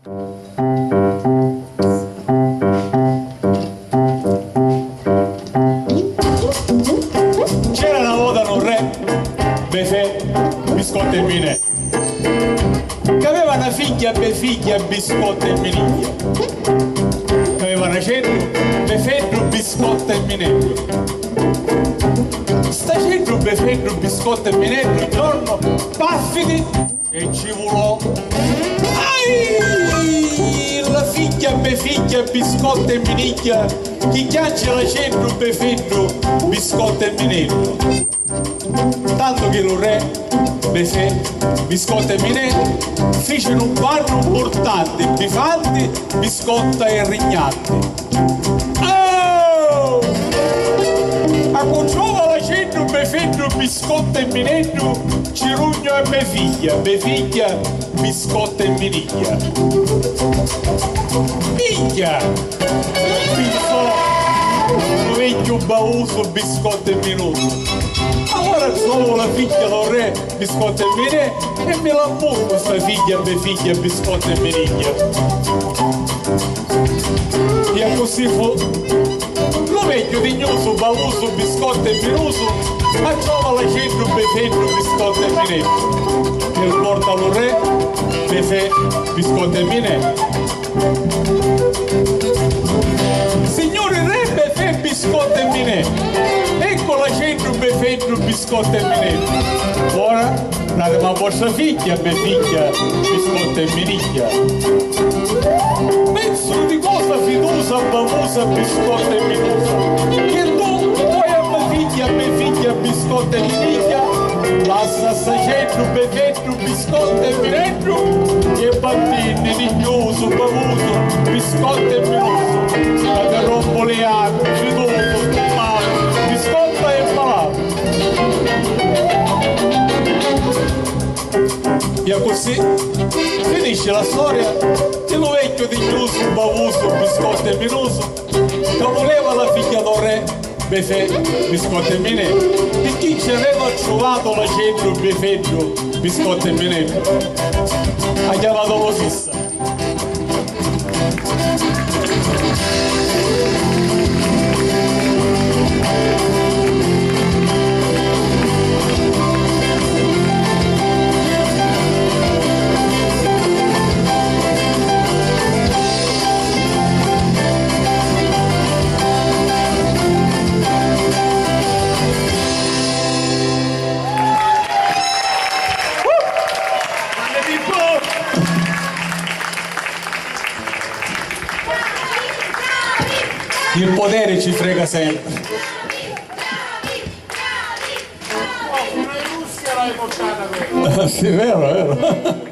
C'era una volta un re, Befè, Biscotto e Minè, che aveva una figlia, Biscotto e Miniglia. Aveva una cedro, Befedro, Biscotto e Minello. Sta cedro, Befedro, Biscotto e Minello, un giorno, paffidi, e ci volò. Ai! La figlia, Biscotto e Miniglia, chi chiaccia la cedro, Befedro, Biscotto e Minello. Tanto che lo re, Befè, Biscotto e Minè fecero un barro importante, Bifante, Biscotta e Rignante. Oh! A conciova la centro, Befedro, Biscotto e Minetto, Cirugno e Befiglia, Biscotto e Miniglia. Miglia! Pensò un vecchio bauso, Biscotto e Minuto. Allora trovo la figlia del re, Biscotto e Minè, e me la muovo questa figlia, Biscotto e Miniglia. E così fu. Lo vecchio dignoso, bauso, Biscotto e Minuso, a trova la centro, Befedro, Biscotto e Minè. E lo porta lo re, Befè, Biscotto e Minè. Signore re, Befè, Biscotto e Minè. Ecco la centro, Befedro, Biscotto e Minè. Ora date una vostra figlia, Biscotto e Miniglia. Penso di cosa fiducia, bavusa, Biscotto e Minusa. Che tu vuoi a mia figlia, Biscotto e Miniglia, lascia sta centro, Befedro, Biscotto e Minetto, e bambini, dignoso, bavuso, Biscotto e Minuso. Che rompo le acque, fiduto, stommato, Biscotto e impalato. E così finisce la storia dello vecchio dignoso, bavuso, Biscotto e Minuso, che voleva la figlia del re, Befè, Biscotto e Minè, e chi ci aveva trovato la centro, Befedro, Biscotto e Minè, ha chiamato lo Sissa. Il potere ci frega sempre. Oh, una Russia l'hai portata quella. Sì, vero, vero.